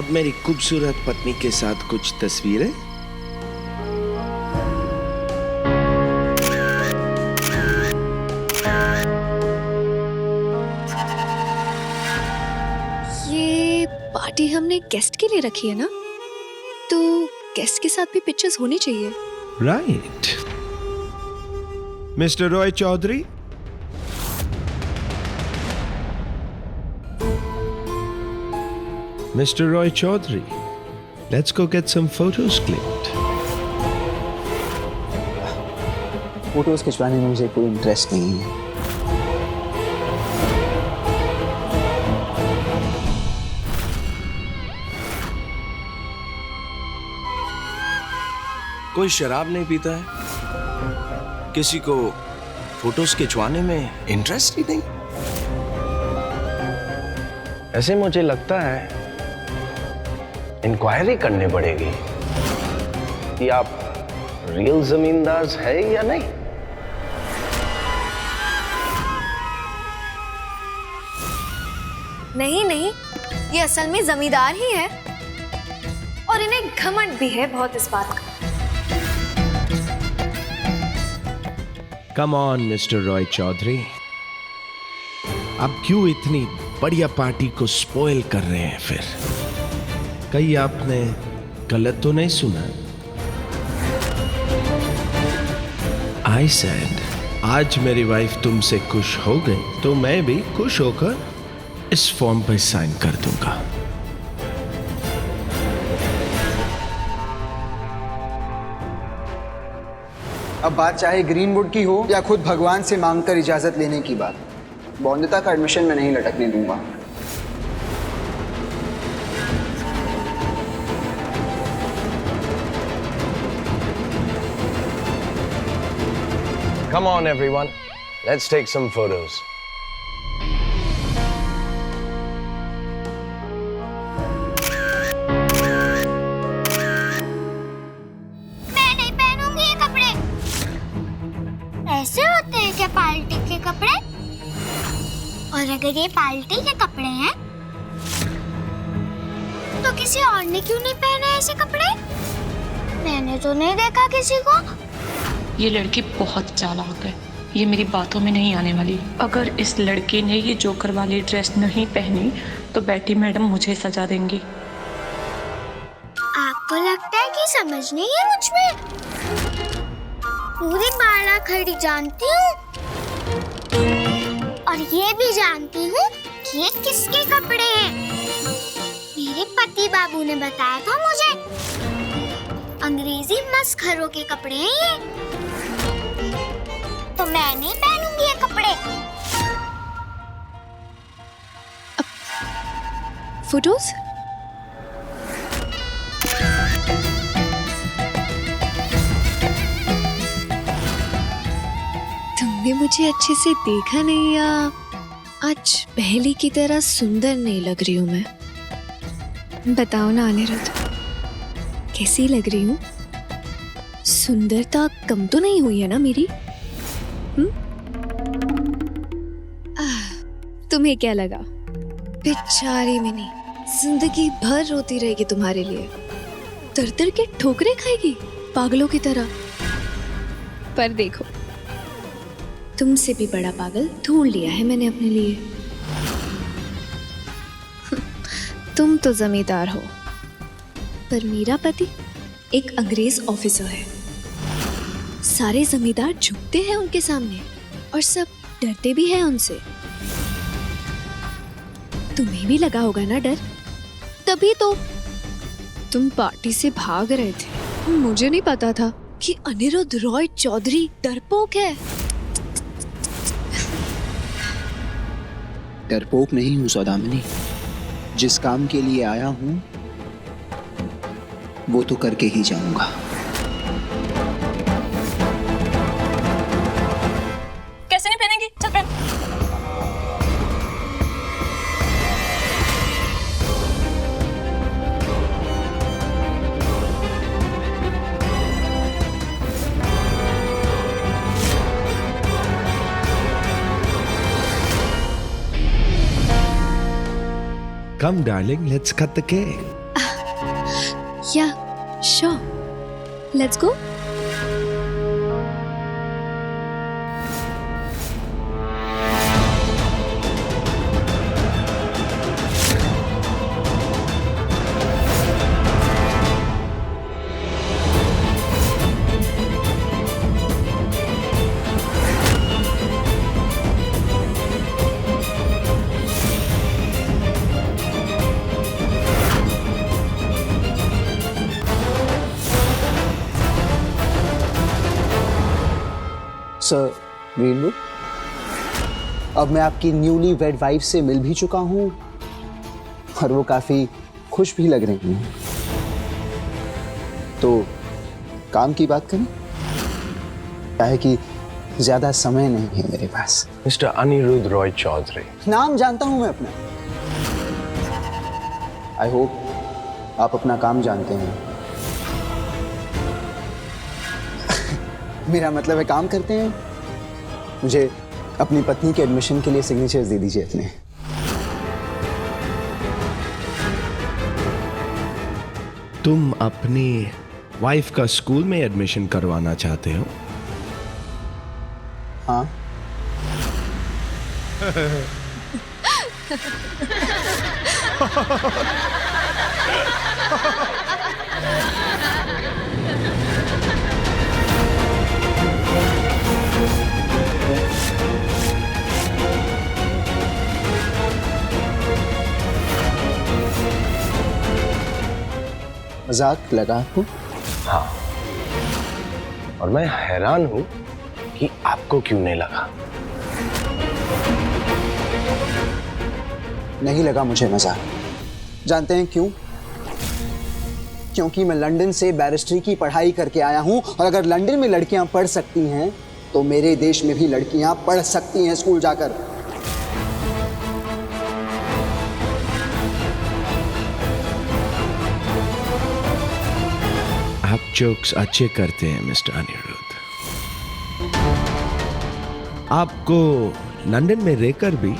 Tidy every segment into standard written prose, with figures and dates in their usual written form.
अब मेरी खूबसूरत पत्नी के साथ कुछ तस्वीरें। ये पार्टी हमने गेस्ट के लिए रखी है ना, तो गेस्ट के साथ भी पिक्चर्स होनी चाहिए। Right. Mister Roy Chaudhary, Mr. Roy Chaudhary, let's go get some photos clicked. Photos खिंचवाने में मुझे कोई इंटरेस्ट नहीं है। कोई शराब नहीं पीता है, किसी को फोटोज खिंचवाने में इंटरेस्ट ही नहीं। ऐसे मुझे लगता है इंक्वायरी करनी पड़ेगी कि आप रियल जमींदार है या नहीं। नहीं नहीं, ये असल में जमींदार ही है और इन्हें घमंड भी है बहुत इस बात का। Come on mister Roy Chaudhary, अब क्यों इतनी बढ़िया पार्टी को स्पॉइल कर रहे हैं फिर? कहीं आपने गलत तो नहीं सुना? आई सेड आज मेरी वाइफ तुमसे खुश हो गई तो मैं भी खुश होकर इस फॉर्म पर साइन कर दूंगा। अब बात चाहे ग्रीनवुड की हो या खुद भगवान से मांगकर इजाजत लेने की बात, बौंदता का एडमिशन में नहीं लटकने दूंगा। Come on everyone, let's take some photos. मैं नहीं पहनूंगी ये कपड़े। ऐसे होते हैं क्या पार्टी के कपड़े? और अगर ये पार्टी के कपड़े हैं तो किसी और ने क्यों नहीं पहने ऐसे कपड़े? मैंने तो नहीं देखा किसी को। ये लड़की बहुत चालाक है, ये मेरी बातों में नहीं आने वाली। अगर इस लड़की ने ये जोकर वाली ड्रेस नहीं पहनी तो बेटी मैडम मुझे सजा देंगी। आपको लगता है कि समझ नहीं है मुझ में? पूरी बाड़ा खड़ी जानती हूँ और ये भी जानती हूँ कि ये किसके कपड़े हैं। मेरे पति बाबू ने बताया था मुझे, अंग्रेजी मस्खरों के कपड़े हैं ये। तो मैं नहीं पहनूंगी ये कपड़े। फोटोज? तुमने मुझे अच्छे से देखा नहीं या आज पहली की तरह सुंदर नहीं लग रही हूं मैं? बताओ ना अनिरुद्ध, कैसी लग रही हूँ? सुंदरता कम तो नहीं हुई है ना मेरी? तुम्हें क्या लगा बेचारी मिनी जिंदगी भर रोती रहेगी तुम्हारे लिए, तर तर के ठोकरें खाएगी पागलों की तरह? पर देखो, तुमसे भी बड़ा पागल ढूंढ लिया है मैंने अपने लिए। तुम तो जमींदार हो, पर मेरा पति एक अंग्रेज ऑफिसर है। सारे जमींदार झुकते हैं उनके सामने और सब डरते भी हैं उनसे। तुम्हें भी लगा होगा ना डर, तभी तो तुम पार्टी से भाग रहे थे। मुझे नहीं पता था कि अनिरुद्ध रॉय चौधरी डरपोक है। डरपोक नहीं हूँ सौदामिनी, जिस काम के लिए आया हूँ वो तो करके ही जाऊंगा। कैसे नहीं पहनेंगी? चल पहन। Come darling, let's cut the cake. या sure, let's go. Sir greenwood, अब मैं आपकी न्यूली वेड वाइफ से मिल भी चुका हूं और वो काफी खुश भी लग रही हैं। तो काम की बात करें, क्या है कि ज्यादा समय नहीं है मेरे पास। मिस्टर अनिरुद्ध रॉय चौधरी। नाम जानता हूं मैं अपना। आई होप आप अपना काम जानते हैं। मेरा मतलब है काम करते हैं। मुझे अपनी पत्नी के एडमिशन के लिए सिग्नेचर्स दे दीजिए अपने। तुम अपनी वाइफ का स्कूल में एडमिशन करवाना चाहते हो? हाँ। मजाक लगा आपको? हाँ, और मैं हैरान हूं कि आपको क्यों नहीं लगा। नहीं लगा मुझे मजाक। जानते हैं क्यों? क्योंकि मैं लंदन से बैरिस्ट्री की पढ़ाई करके आया हूं, और अगर लंदन में लड़कियां पढ़ सकती हैं तो मेरे देश में भी लड़कियां पढ़ सकती हैं स्कूल जाकर। आप जोक्स अच्छे करते हैं मिस्टर अनिरुद्ध। आपको लंदन में रहकर भी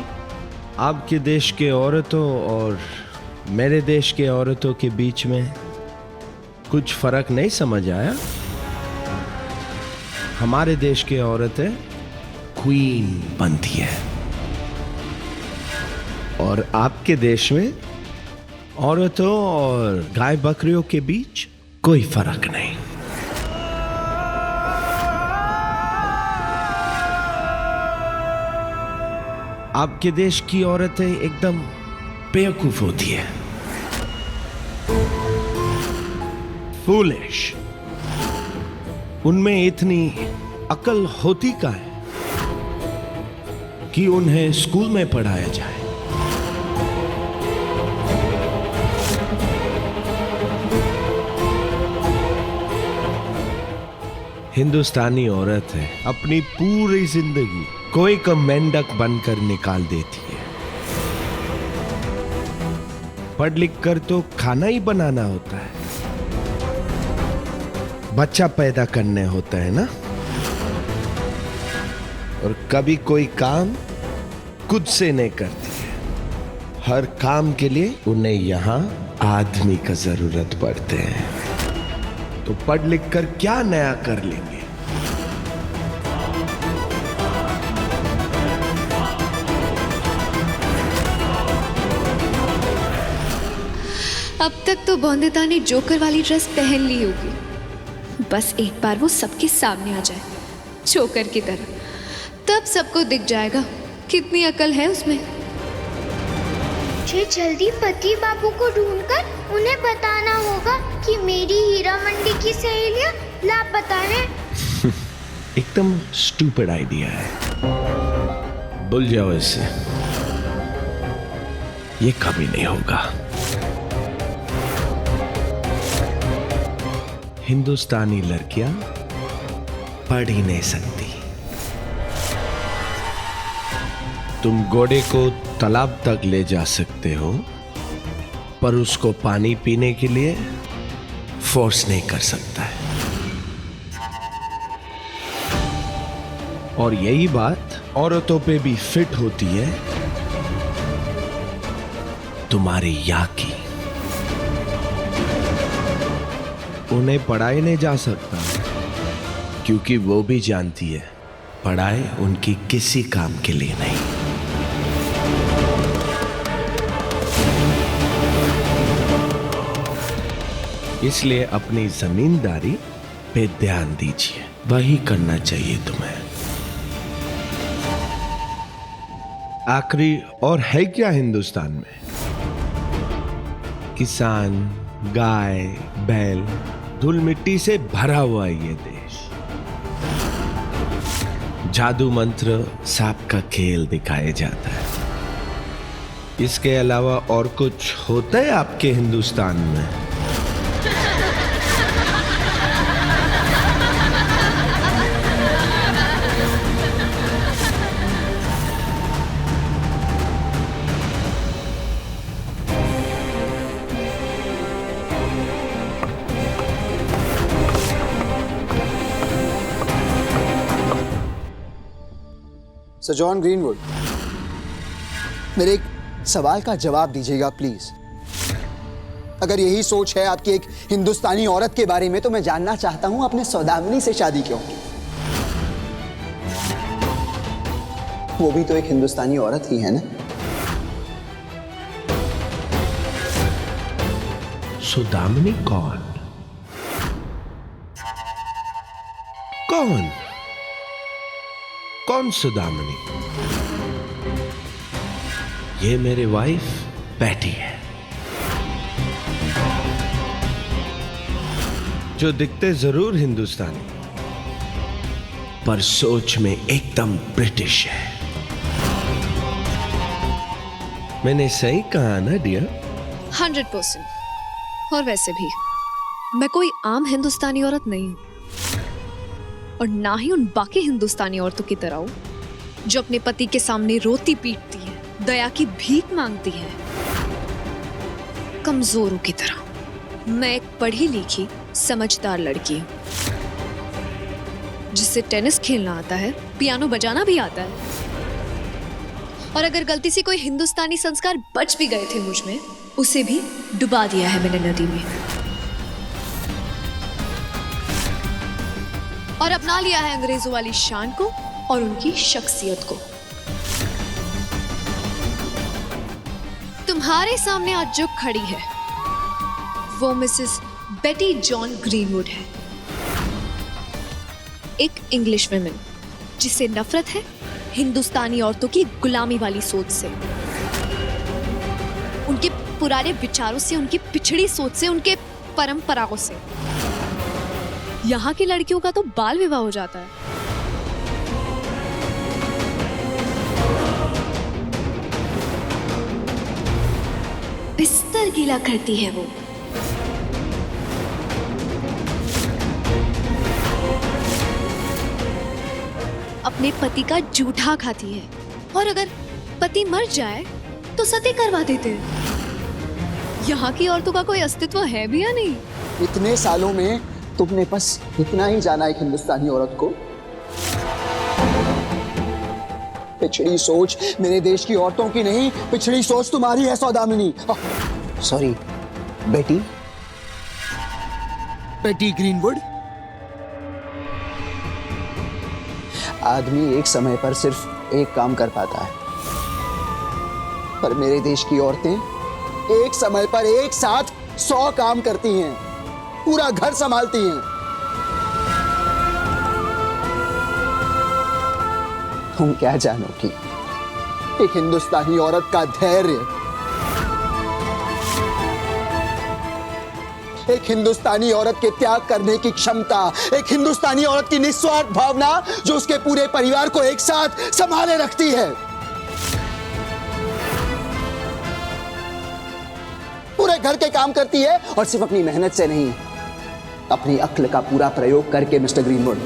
आपके देश के औरतों और मेरे देश के औरतों के बीच में कुछ फर्क नहीं समझ आया? हमारे देश की औरतें क्वीन बनती है और आपके देश में औरतों और गाय बकरियों के बीच कोई फर्क नहीं। आपके देश की औरतें एकदम बेवकूफ होती है, फूलिश। उनमें इतनी अकल होती का है कि उन्हें स्कूल में पढ़ाया जाए। हिंदुस्तानी औरत है अपनी पूरी जिंदगी कोई का मेंढक बनकर निकाल देती है। पढ़ लिख कर तो खाना ही बनाना होता है, बच्चा पैदा करने होता है ना। और कभी कोई काम खुद से नहीं करती है। हर काम के लिए उन्हें यहां आदमी का जरूरत पड़ते हैं। तो पढ़ लिख कर क्या नया कर लेंगे? अब तक तो बॉन्दिता ने जोकर वाली ड्रेस पहन ली होगी, बस एक बार वो सबके सामने आ जाए जोकर की तरह, तब सबको दिख जाएगा कितनी अकल है उसमें। मुझे जल्दी पति बाबू को ढूंढकर उन्हें बताना होगा कि मेरी हीरा मंडी की सहेलियां लापता हैं। एकदम स्टूपिड आइडिया है, भूल जाओ इसे, ये कभी नहीं होगा। हिंदुस्तानी लड़कियां पढ़ ही नहीं सकती। तुम घोड़े को तालाब तक ले जा सकते हो, पर उसको पानी पीने के लिए फोर्स नहीं कर सकता है। और यही बात औरतों पे भी फिट होती है तुम्हारी या की। उन्हें पढ़ाई नहीं जा सकता, क्योंकि वो भी जानती है पढ़ाई उनकी किसी काम के लिए नहीं। इसलिए अपनी जमींदारी पे ध्यान दीजिए, वही करना चाहिए तुम्हें। आखिरी और है क्या हिंदुस्तान में? किसान, गाय, बैल, धूल मिट्टी से भरा हुआ है ये देश। जादू मंत्र, सांप का खेल दिखाया जाता है। इसके अलावा और कुछ होता है आपके हिंदुस्तान में? सर जॉन ग्रीनवुड, मेरे एक सवाल का जवाब दीजिएगा प्लीज। अगर यही सोच है आपकी एक हिंदुस्तानी औरत के बारे में, तो मैं जानना चाहता हूं आपने सौदामिनी से शादी क्यों की? वो भी तो एक हिंदुस्तानी औरत ही है ना? सौदामिनी कौन? कौन कौन सौदामिनी? ये मेरी वाइफ बैटी है, जो दिखते जरूर हिंदुस्तानी पर सोच में एकदम ब्रिटिश है। मैंने सही कहा ना डियर? 100%। और वैसे भी मैं कोई आम हिंदुस्तानी औरत नहीं हूं, और ना ही उन बाकी हिंदुस्तानी औरतों की तरह हूं जो अपने पति के सामने रोती पीटती है, दया की भीख मांगती है। कमजोरों की तरह मैं एक पढ़ी लिखी समझदार लड़की हूं, जिससे टेनिस खेलना आता है, पियानो बजाना भी आता है। और अगर गलती से कोई हिंदुस्तानी संस्कार बच भी गए थे मुझ में, उसे भी डुबा दिया है मैंने नदी में, और अपना लिया है अंग्रेजों वाली शान को और उनकी शख्सियत को। तुम्हारे सामने आज जो खड़ी है वो मिसेस बेटी जॉन ग्रीनवुड है, एक इंग्लिश वुमन जिसे नफरत है हिंदुस्तानी औरतों की गुलामी वाली सोच से, उनके पुराने विचारों से, उनकी पिछड़ी सोच से, उनके परंपराओं से। यहाँ की लड़कियों का तो बाल विवाह हो जाता है। बिस्तर गीला करती है वो। अपने पति का जूठा खाती है, और अगर पति मर जाए तो सती करवा देते हैं। यहाँ की औरतों का कोई अस्तित्व है भी या नहीं? इतने सालों में तुमने बस इतना ही जाना एक हिंदुस्तानी औरत को? पिछड़ी सोच मेरे देश की औरतों की नहीं, पिछड़ी सोच तुम्हारी है सौदामिनी। सॉरी बेटी, बेटी ग्रीनवुड। आदमी एक समय पर सिर्फ एक काम कर पाता है, पर मेरे देश की औरतें एक समय पर एक साथ 100 काम करती हैं, पूरा घर संभालती हैं। तुम क्या जानोगी एक हिंदुस्तानी औरत का धैर्य, एक हिंदुस्तानी औरत के त्याग करने की क्षमता, एक हिंदुस्तानी औरत की निस्वार्थ भावना जो उसके पूरे परिवार को एक साथ संभाले रखती है। पूरे घर के काम करती है, और सिर्फ अपनी मेहनत से नहीं, अपनी अक्ल का पूरा प्रयोग करके। Mister greenwood,